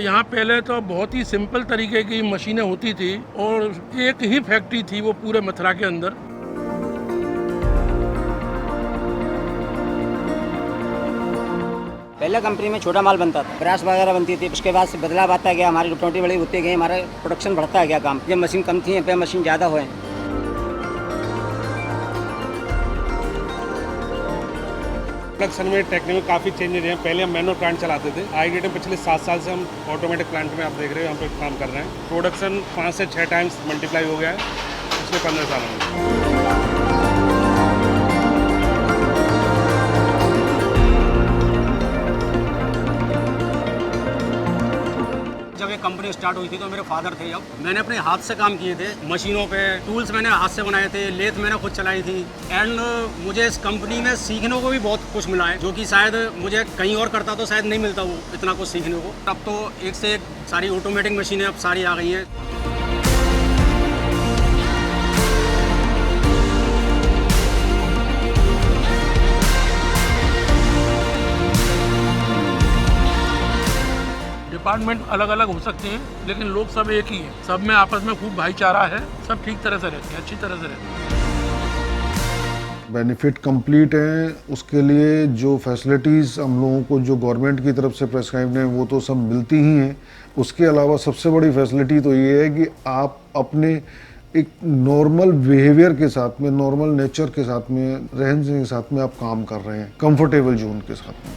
यहाँ पहले तो बहुत ही सिंपल तरीके की मशीनें होती थी और एक ही फैक्ट्री थी वो पूरे मथुरा के अंदर। पहले कंपनी में छोटा माल बनता था, ब्रश वगैरह बनती थी। उसके बाद से बदलाव आता गया, हमारी रिपोर्टी बड़ी होती गई, हमारा प्रोडक्शन बढ़ता गया काम। जब मशीन कम थी पे मशीन ज़्यादा हुए। प्रोडक्शन में टेक्निक काफ़ी चेंज रहे हैं। पहले हम मैनुअल प्लांट चलाते थे, आज के टाइम पिछले 7 साल से हम ऑटोमेटिक प्लांट में आप देख रहे हो यहाँ पे काम कर रहे हैं। प्रोडक्शन 5 से 6 टाइम्स मल्टीप्लाई हो गया है पिछले 15 सालों में। जब ये कंपनी स्टार्ट हुई थी तो मेरे फादर थे, जब मैंने अपने हाथ से काम किए थे मशीनों पे, टूल्स मैंने हाथ से बनाए थे, लेथ मैंने खुद चलाई थी। एंड मुझे इस कंपनी में सीखने को भी बहुत कुछ मिला है, जो कि शायद मुझे कहीं और करता तो शायद नहीं मिलता वो इतना कुछ सीखने को। अब तो एक से एक सारी ऑटोमेटिक मशीनें अब सारी आ गई हैं। डिपार्टमेंट अलग अलग हो सकते हैं लेकिन लोग सब एक ही हैं। सब में आपस में खूब भाईचारा है, सब ठीक तरह से रहते हैं, अच्छी तरह से रहते हैं। बेनिफिट कंप्लीट हैं, उसके लिए जो फैसिलिटीज़ हम लोगों को जो गवर्नमेंट की तरफ से प्रेस्क्राइब्ड हैं वो तो सब मिलती ही हैं। उसके अलावा सबसे बड़ी फैसिलिटी तो ये है कि आप अपने एक नॉर्मल बिहेवियर के साथ में, नॉर्मल नेचर के साथ में, रहन सहन के साथ में आप काम कर रहे हैं, कंफर्टेबल जोन के साथ में।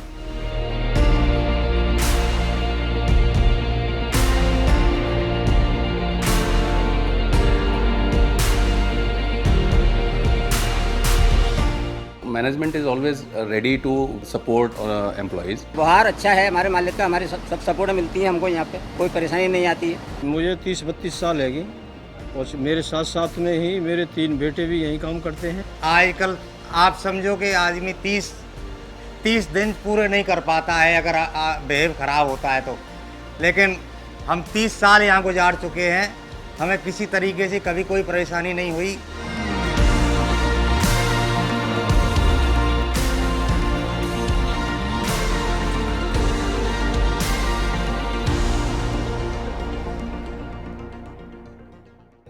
Management is always ready to support employees. व्यवहार अच्छा है हमारे मालिक का, हमारी सब सपोर्ट मिलती है हमको, यहाँ पे कोई परेशानी नहीं आती है। मुझे 30-32 साल है और मेरे साथ साथ में ही मेरे 3 बेटे भी यहीं काम करते हैं। आजकल आप समझो कि आदमी 30 दिन पूरे नहीं कर पाता है अगर बिहेव खराब होता है तो, लेकिन हम 30 साल यहाँ गुजार चुके हैं, हमें किसी तरीके से कभी कोई परेशानी नहीं हुई।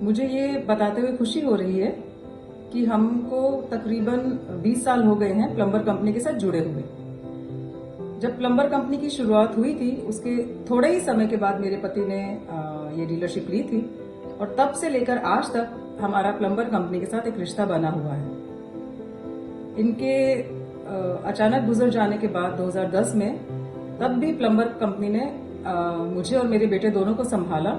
मुझे ये बताते हुए खुशी हो रही है कि हमको तकरीबन 20 साल हो गए हैं प्लम्बर कंपनी के साथ जुड़े हुए। जब प्लम्बर कंपनी की शुरुआत हुई थी उसके थोड़े ही समय के बाद मेरे पति ने ये डीलरशिप ली थी और तब से लेकर आज तक हमारा प्लम्बर कंपनी के साथ एक रिश्ता बना हुआ है। इनके अचानक गुजर जाने के बाद 2010 में तब भी प्लम्बर कंपनी ने मुझे और मेरे बेटे दोनों को संभाला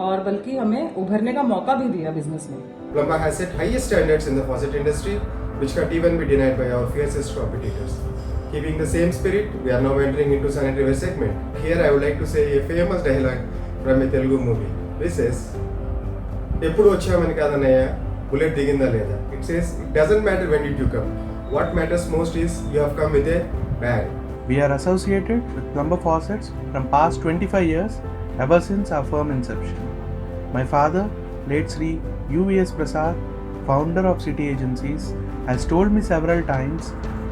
और बल्कि हमें उभरने का मौका भी दिया बिजनेस में। Plumber has set highest standards in the faucet industry, which can't even be denied by our fiercest competitors. Keeping the same spirit, we are now entering into sanitary ware segment. Here I would like to say a famous dialogue from a Telugu movie, which says, "Eppudu vachamani kadannaya, bullet diginda leda." It says, "It doesn't matter when did you come. What matters most is you have come with a bag." We are associated with Plumber Faucets from past 25 years, ever since our firm inception. My father, late Sri UVS Prasad, founder of City Agencies, has told me several times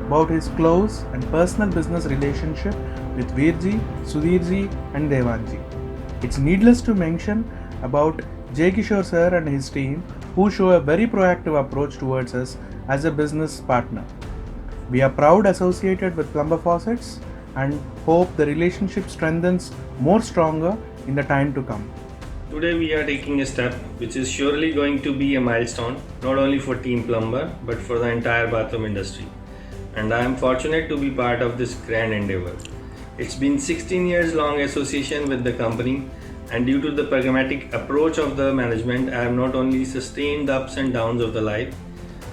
about his close and personal business relationship with Veerji, Sudhirji and Devanji. It's needless to mention about Jay Kishore sir and his team who show a very proactive approach towards us as a business partner. We are proud associated with Plumber Faucets and hope the relationship strengthens more stronger in the time to come. Today we are taking a step which is surely going to be a milestone not only for Team Plumber but for the entire bathroom industry, and I am fortunate to be part of this grand endeavor. It's been 16 years long association with the company And due to the pragmatic approach of the management, I have not only sustained the ups and downs of the life,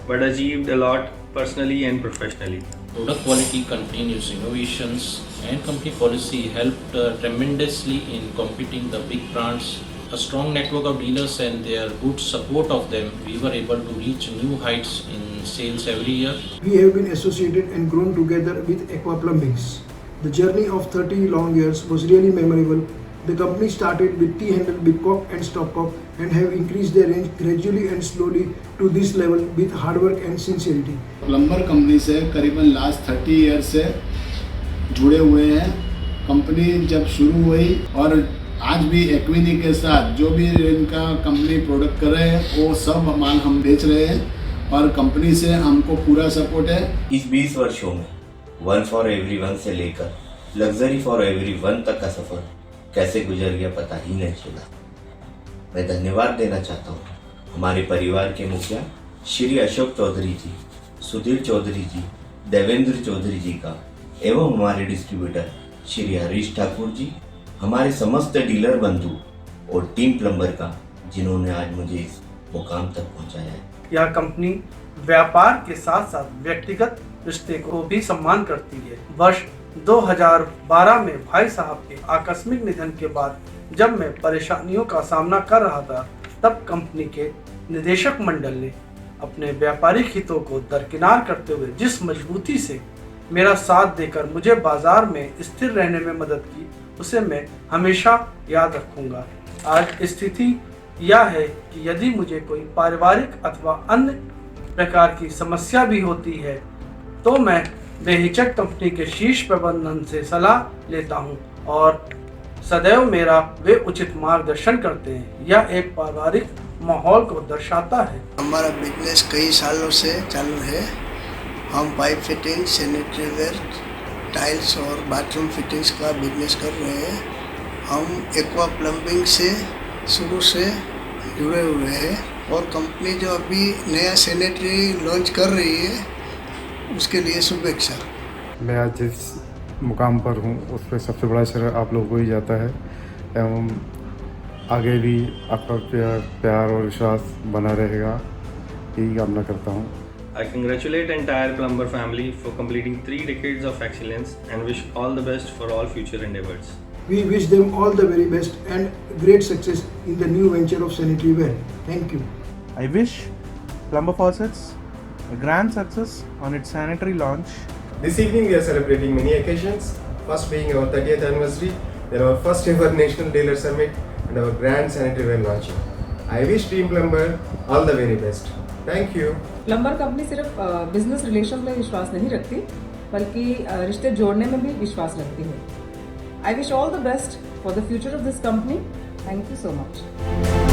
but achieved a lot personally and professionally. Product quality, continuous innovations, and company policy helped tremendously in competing the big brands. A strong network of dealers and their good support of them, we were able to reach new heights in sales every year. We have been associated and grown together with Aqua Plumbings. The journey of 30 long years was really memorable. The company started with T-handle Bidcock and Stopcock and have increased their range gradually and slowly to this level with hard work and sincerity. Plumber company से करीबन last 30 year से जुड़े हुए हैं। Company जब शुरू हुई और आज भी एक्विनी के साथ जो भी इनका कंपनी प्रोडक्ट कर रहे हैं वो सब माल हम बेच रहे हैं और कंपनी से हमको पूरा सपोर्ट है। इस 20 वर्षों में वन फॉर एवरीवन से लेकर लग्जरी फॉर एवरीवन तक का सफर कैसे गुजर गया पता ही नहीं चला। मैं धन्यवाद देना चाहता हूँ हमारे परिवार के मुखिया श्री अशोक चौधरी जी, सुधीर चौधरी जी, देवेंद्र चौधरी जी का एवं हमारे डिस्ट्रीब्यूटर श्री हरीश ठाकुर जी, हमारे समस्त डीलर बंधु और टीम प्लम्बर का जिन्होंने आज मुझे इस मुकाम तक पहुंचाया है। यह कंपनी व्यापार के साथ साथ व्यक्तिगत रिश्ते को भी सम्मान करती है। वर्ष 2012 में भाई साहब के आकस्मिक निधन के बाद जब मैं परेशानियों का सामना कर रहा था, तब कंपनी के निदेशक मंडल ने अपने व्यापारिक हितों को दरकिनार करते हुए जिस मजबूती से मेरा साथ देकर मुझे बाजार में स्थिर रहने में मदद की, उसे मैं हमेशा याद रखूंगा। आज स्थिति यह है कि यदि मुझे कोई पारिवारिक अथवा अन्य प्रकार की समस्या भी होती है तो मैं बेहिचक कंपनी के शीर्ष प्रबंधन से सलाह लेता हूं और सदैव मेरा वे उचित मार्गदर्शन करते हैं। यह एक पारिवारिक माहौल को दर्शाता है। हमारा बिजनेस कई सालों से चालू है। हम pipe fitting, sanitary ware, tiles और बाथरूम फिटिंग्स का बिजनेस कर रहे हैं। हम एक्वा प्लम्बिंग से शुरू से जुड़े हुए हैं और कंपनी जो अभी नया सैनिटरी लॉन्च कर रही है उसके लिए शुभेच्छा। मैं आज जिस मुकाम पर हूँ उस पर सबसे बड़ा श्रेय आप लोगों को ही जाता है एवं आगे भी आपका प्यार और विश्वास बना रहेगा, यही कामना करता हूँ। I congratulate entire plumber family for completing 3 decades of excellence and wish all the best for all future endeavors. We wish them all the very best and great success in the new venture of sanitary ware. Thank you. I wish Plumber Faucets a grand success on its sanitary launch. This evening we are celebrating many occasions, first being our 30th anniversary, then our first ever National Dealer Summit and our grand sanitary ware launching. I wish Team Plumber all the very best. Thank you. Plumber company सिर्फ business relation में विश्वास नहीं रखती बल्कि रिश्ते जोड़ने में भी विश्वास रखती है। I wish all the best for the future of this company. Thank you so much.